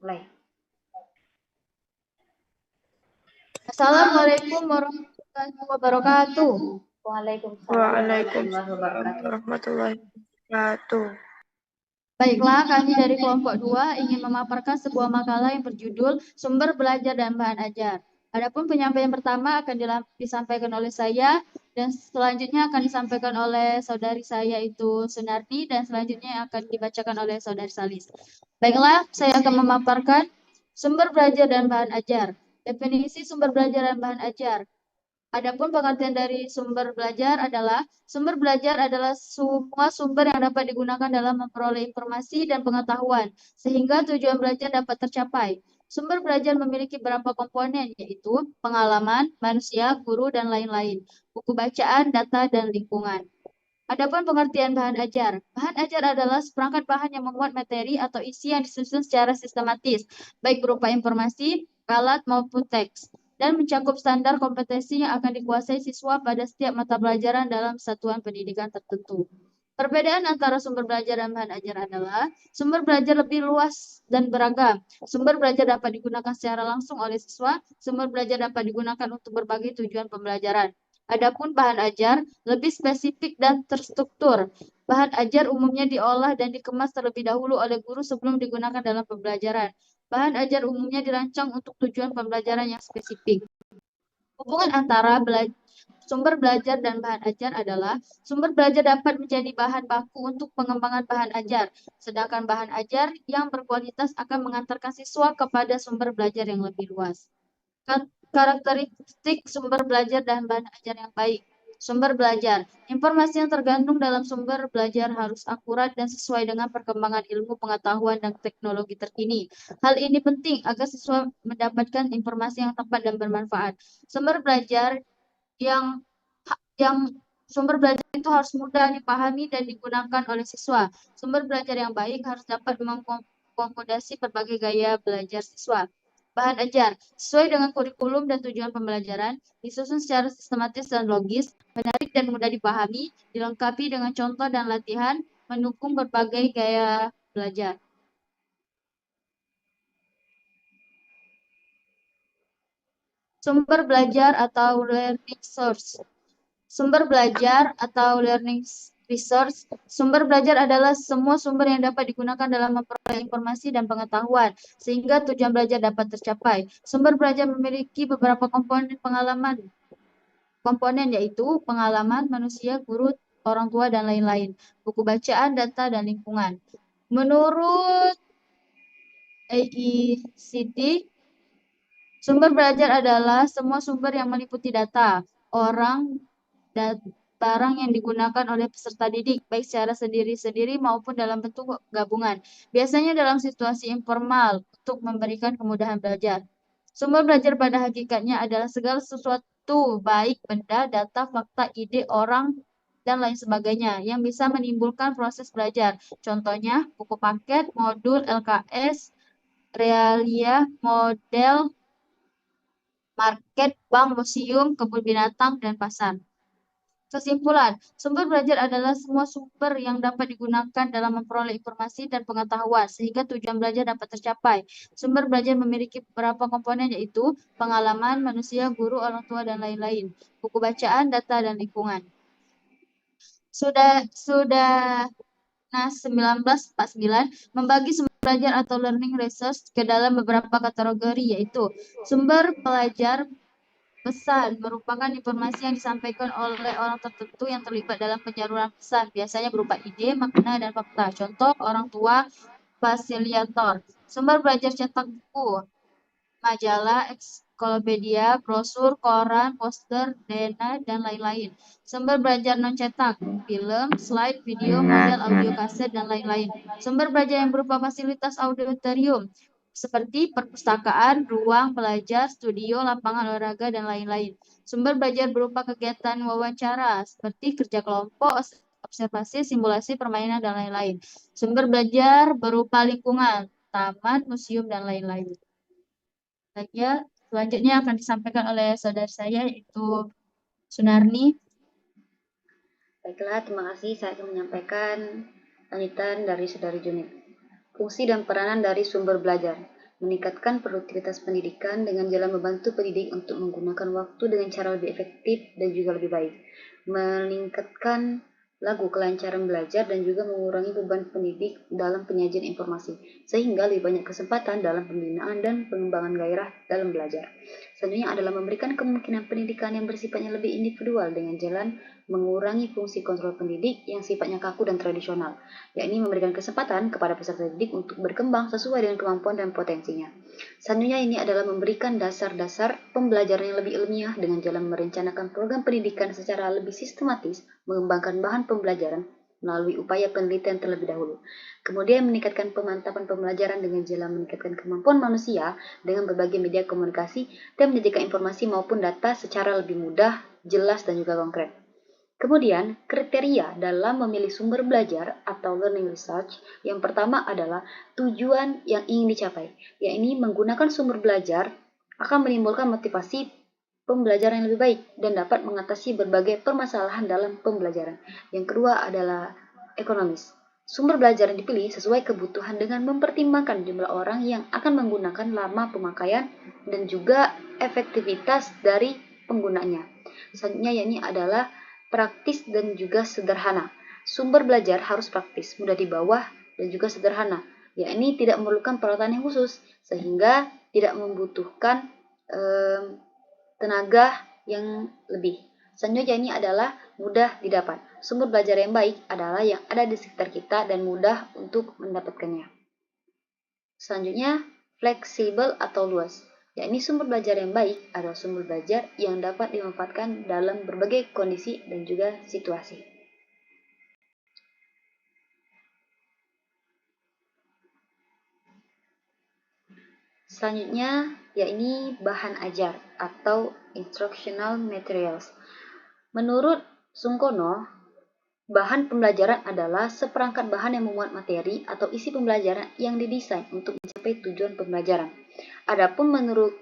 Mulai. Assalamualaikum warahmatullahi wabarakatuh. Waalaikumsalam warahmatullahi wabarakatuh. warahmatullahi wabarakatuh. Baiklah, kami dari kelompok 2 ingin memaparkan sebuah makalah yang berjudul Sumber Belajar dan Bahan Ajar. Adapun penyampaian pertama akan disampaikan oleh saya dan selanjutnya akan disampaikan oleh saudari saya itu Sunardi dan selanjutnya akan dibacakan oleh saudari Salis. Baiklah, saya akan memaparkan sumber belajar dan bahan ajar. Definisi sumber belajar dan bahan ajar. Adapun pengertian dari sumber belajar adalah semua sumber yang dapat digunakan dalam memperoleh informasi dan pengetahuan sehingga tujuan belajar dapat tercapai. Sumber belajar memiliki beberapa komponen yaitu pengalaman, manusia, guru, dan lain-lain, buku bacaan, data, dan lingkungan. Adapun pengertian bahan ajar. Bahan ajar adalah seperangkat bahan yang memuat materi atau isi yang disusun secara sistematis, baik berupa informasi, alat, maupun teks, dan mencakup standar kompetensi yang akan dikuasai siswa pada setiap mata pelajaran dalam satuan pendidikan tertentu. Perbedaan antara sumber belajar dan bahan ajar adalah sumber belajar lebih luas dan beragam. Sumber belajar dapat digunakan secara langsung oleh siswa, sumber belajar dapat digunakan untuk berbagai tujuan pembelajaran. Adapun bahan ajar lebih spesifik dan terstruktur. Bahan ajar umumnya diolah dan dikemas terlebih dahulu oleh guru sebelum digunakan dalam pembelajaran. Bahan ajar umumnya dirancang untuk tujuan pembelajaran yang spesifik. Hubungan antara sumber belajar dan bahan ajar adalah sumber belajar dapat menjadi bahan baku untuk pengembangan bahan ajar, sedangkan bahan ajar yang berkualitas akan mengantarkan siswa kepada sumber belajar yang lebih luas. Karakteristik sumber belajar dan bahan ajar yang baik. Sumber belajar. Informasi yang tergandung dalam sumber belajar harus akurat dan sesuai dengan perkembangan ilmu pengetahuan dan teknologi terkini. Hal ini penting agar siswa mendapatkan informasi yang tepat dan bermanfaat. Sumber belajar yang sumber belajar itu harus mudah dipahami dan digunakan oleh siswa. Sumber belajar yang baik harus dapat mengakomodasi berbagai gaya belajar siswa. Bahan ajar sesuai dengan kurikulum dan tujuan pembelajaran, disusun secara sistematis dan logis, menarik dan mudah dipahami, dilengkapi dengan contoh dan latihan, mendukung berbagai gaya belajar. Sumber belajar atau learning source. Sumber belajar atau learning resource. Sumber belajar adalah semua sumber yang dapat digunakan dalam memperoleh informasi dan pengetahuan, sehingga tujuan belajar dapat tercapai. Sumber belajar memiliki beberapa komponen yaitu pengalaman, manusia, guru, orang tua, dan lain-lain. Buku bacaan, data, dan lingkungan. Menurut AICTE, sumber belajar adalah semua sumber yang meliputi data, orang, dan barang yang digunakan oleh peserta didik, baik secara sendiri-sendiri maupun dalam bentuk gabungan. Biasanya dalam situasi informal untuk memberikan kemudahan belajar. Sumber belajar pada hakikatnya adalah segala sesuatu, baik benda, data, fakta, ide, orang, dan lain sebagainya, yang bisa menimbulkan proses belajar. Contohnya, buku paket, modul, LKS, realia, model, market, bank, museum, kebun binatang, dan pasar. Kesimpulan, sumber belajar adalah semua sumber yang dapat digunakan dalam memperoleh informasi dan pengetahuan sehingga tujuan belajar dapat tercapai. Sumber belajar memiliki beberapa komponen yaitu pengalaman, manusia, guru, orang tua, dan lain-lain. Buku bacaan, data, dan lingkungan. Sudah Nas 1949 membagi sumber belajar atau learning resource ke dalam beberapa kategori yaitu sumber belajar pesan merupakan informasi yang disampaikan oleh orang tertentu yang terlibat dalam penyaluran pesan, biasanya berupa ide, makna, dan fakta. Contoh, orang tua, fasilitator. Sumber belajar cetak buku, majalah, ensiklopedia, brosur, koran, poster, dena, dan lain-lain. Sumber belajar non-cetak, film, slide, video, model, audio kaset, dan lain-lain. Sumber belajar yang berupa fasilitas auditorium, seperti perpustakaan, ruang belajar, studio, lapangan olahraga, dan lain-lain. Sumber belajar berupa kegiatan wawancara, seperti kerja kelompok, observasi, simulasi, permainan, dan lain-lain. Sumber belajar berupa lingkungan, taman, museum, dan lain-lain. Selanjutnya akan disampaikan oleh saudara saya, yaitu Sunarni. Baiklah, terima kasih. Saya akan menyampaikan lanjutan dari Saudari Junit. Fungsi dan peranan dari sumber belajar. meningkatkan produktivitas pendidikan dengan jalan membantu pendidik untuk menggunakan waktu dengan cara lebih efektif dan juga lebih baik, meningkatkan kelancaran belajar dan juga mengurangi beban pendidik dalam penyajian informasi, sehingga lebih banyak kesempatan dalam pembinaan dan pengembangan gairah dalam belajar. Selanjutnya adalah memberikan kemungkinan pendidikan yang bersifatnya lebih individual dengan jalan mengurangi fungsi kontrol pendidik yang sifatnya kaku dan tradisional, yakni memberikan kesempatan kepada peserta didik untuk berkembang sesuai dengan kemampuan dan potensinya. Selanjutnya ini adalah memberikan dasar-dasar pembelajaran yang lebih ilmiah dengan jalan merencanakan program pendidikan secara lebih sistematis, mengembangkan bahan pembelajaran melalui upaya penelitian terlebih dahulu. Kemudian meningkatkan pemantapan pembelajaran dengan jalan meningkatkan kemampuan manusia dengan berbagai media komunikasi dan menyajikan informasi maupun data secara lebih mudah, jelas, dan juga konkret. Kemudian, kriteria dalam memilih sumber belajar atau learning research yang pertama adalah tujuan yang ingin dicapai, yakni menggunakan sumber belajar akan menimbulkan motivasi pembelajaran yang lebih baik dan dapat mengatasi berbagai permasalahan dalam pembelajaran. Yang kedua adalah ekonomis. Sumber belajar yang dipilih sesuai kebutuhan dengan mempertimbangkan jumlah orang yang akan menggunakan lama pemakaian dan juga efektivitas dari penggunanya. Selanjutnya yakni adalah praktis dan juga sederhana. Sumber belajar harus praktis, mudah dibawa, dan juga sederhana, yakni tidak memerlukan peralatan yang khusus, sehingga tidak membutuhkan tenaga yang lebih. Selanjutnya ini adalah mudah didapat. Sumber belajar yang baik adalah yang ada di sekitar kita dan mudah untuk mendapatkannya. Selanjutnya, fleksibel atau luas. Yakni sumber belajar yang baik adalah sumber belajar yang dapat dimanfaatkan dalam berbagai kondisi dan juga situasi. Selanjutnya, yakni bahan ajar atau instructional materials. Menurut Sungkono, bahan pembelajaran adalah seperangkat bahan yang memuat materi atau isi pembelajaran yang didesain untuk mencapai tujuan pembelajaran. Adapun menurut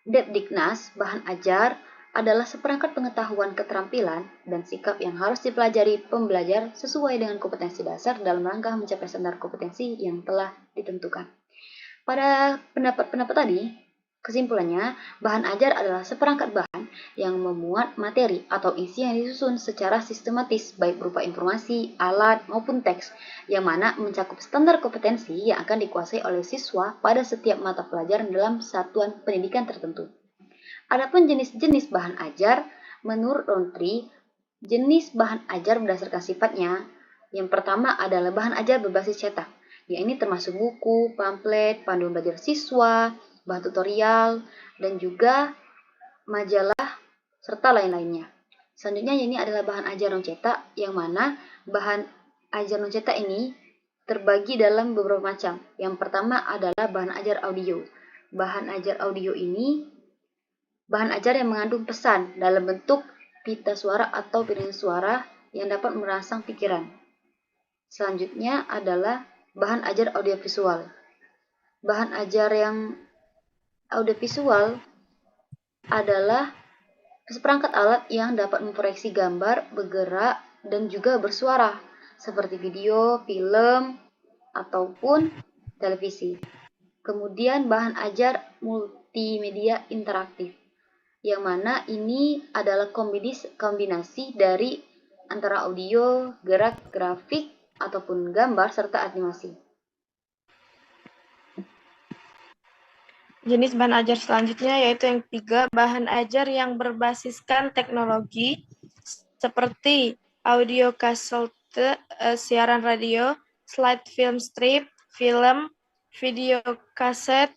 Depdiknas, bahan ajar adalah seperangkat pengetahuan, keterampilan, dan sikap yang harus dipelajari pembelajar sesuai dengan kompetensi dasar dalam rangka mencapai standar kompetensi yang telah ditentukan. Pada pendapat-pendapat tadi, kesimpulannya, bahan ajar adalah seperangkat bahan yang memuat materi atau isi yang disusun secara sistematis, baik berupa informasi, alat, maupun teks, yang mana mencakup standar kompetensi yang akan dikuasai oleh siswa pada setiap mata pelajaran dalam satuan pendidikan tertentu. Adapun jenis-jenis bahan ajar, menurut Rontri, jenis bahan ajar berdasarkan sifatnya. Yang pertama adalah bahan ajar berbasis cetak, yakni termasuk buku, pamflet, panduan belajar siswa, bahan tutorial, dan juga majalah, serta lain-lainnya. Selanjutnya ini adalah bahan ajar non-cetak, yang mana bahan ajar non-cetak ini terbagi dalam beberapa macam. Yang pertama adalah bahan ajar audio. Bahan ajar audio ini bahan ajar yang mengandung pesan dalam bentuk pita suara atau piringan suara yang dapat merangsang pikiran. Selanjutnya adalah bahan ajar audiovisual. Bahan ajar yang audiovisual adalah seperangkat alat yang dapat memproyeksi gambar, bergerak, dan juga bersuara, seperti video, film, ataupun televisi. Kemudian bahan ajar multimedia interaktif, yang mana ini adalah kombinasi dari antara audio, gerak, grafik, ataupun gambar, serta animasi. Jenis bahan ajar selanjutnya yaitu yang ketiga, bahan ajar yang berbasiskan teknologi seperti audio kaset, siaran radio, slide film strip, film, video kaset,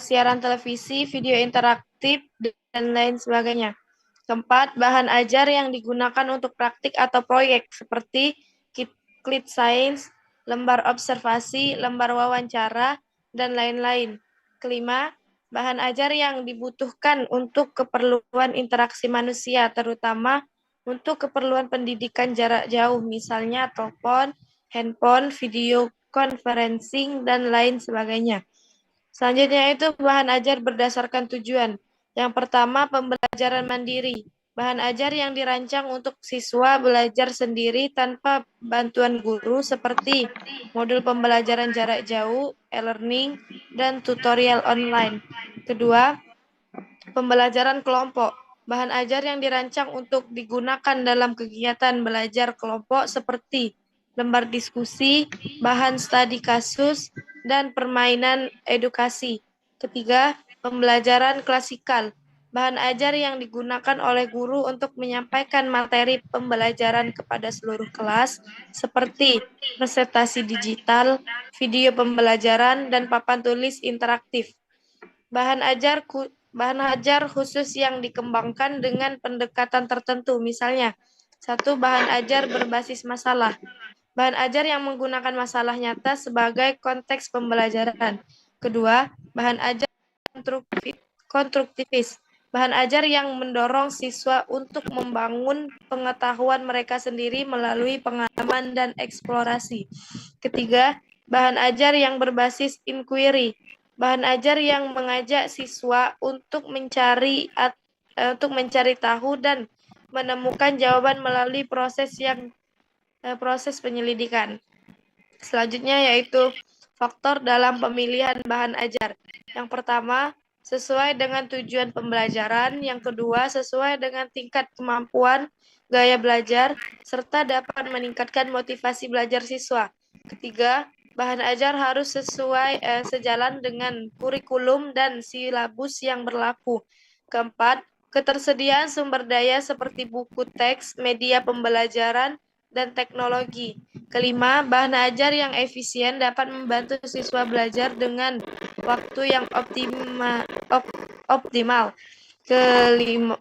siaran televisi, video interaktif, dan lain sebagainya. Keempat, bahan ajar yang digunakan untuk praktik atau proyek seperti Kit Sains, lembar observasi, lembar wawancara, dan lain-lain. Kelima, bahan ajar yang dibutuhkan untuk keperluan interaksi manusia, terutama untuk keperluan pendidikan jarak jauh, misalnya telepon, handphone, video conferencing, dan lain sebagainya. Selanjutnya itu bahan ajar berdasarkan tujuan. Yang pertama, pembelajaran mandiri. Bahan ajar yang dirancang untuk siswa belajar sendiri tanpa bantuan guru seperti modul pembelajaran jarak jauh, e-learning, dan tutorial online. Kedua, pembelajaran kelompok. Bahan ajar yang dirancang untuk digunakan dalam kegiatan belajar kelompok seperti lembar diskusi, bahan studi kasus, dan permainan edukasi. Ketiga, pembelajaran klasikal. Bahan ajar yang digunakan oleh guru untuk menyampaikan materi pembelajaran kepada seluruh kelas seperti presentasi digital, video pembelajaran, dan papan tulis interaktif. Bahan ajar khusus yang dikembangkan dengan pendekatan tertentu, misalnya, satu, bahan ajar berbasis masalah. Bahan ajar yang menggunakan masalah nyata sebagai konteks pembelajaran. Kedua, bahan ajar konstruktivis. Bahan ajar yang mendorong siswa untuk membangun pengetahuan mereka sendiri melalui pengalaman dan eksplorasi. Ketiga, bahan ajar yang berbasis inquiry. Bahan ajar yang mengajak siswa untuk mencari tahu dan menemukan jawaban melalui proses penyelidikan. Selanjutnya yaitu faktor dalam pemilihan bahan ajar. Yang pertama, sesuai dengan tujuan pembelajaran. Yang kedua, sesuai dengan tingkat kemampuan, gaya belajar, serta dapat meningkatkan motivasi belajar siswa. Ketiga, bahan ajar harus sejalan dengan kurikulum dan silabus yang berlaku. Keempat, ketersediaan sumber daya seperti buku teks, media pembelajaran, dan teknologi. Kelima, bahan ajar yang efisien dapat membantu siswa belajar dengan waktu yang optimal.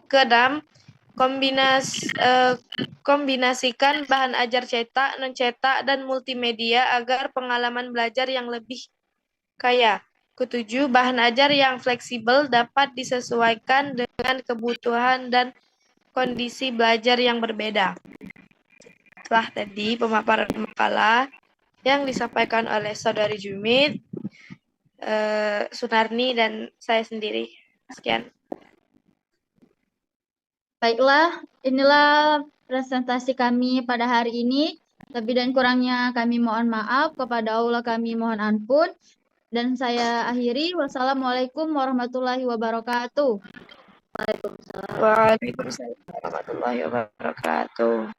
Keenam, kombinasikan bahan ajar cetak, non-cetak, dan multimedia agar pengalaman belajar yang lebih kaya. Ketujuh, bahan ajar yang fleksibel dapat disesuaikan dengan kebutuhan dan kondisi belajar yang berbeda. Setelah tadi pemaparan makalah yang disampaikan oleh Saudari Jumit, Sunarni, dan saya sendiri. Sekian. Baiklah, inilah presentasi kami pada hari ini. Lebih dan kurangnya kami mohon maaf, kepada Allah kami mohon ampun. Dan saya akhiri, wassalamualaikum warahmatullahi wabarakatuh. Waalaikumsalam warahmatullahi wabarakatuh.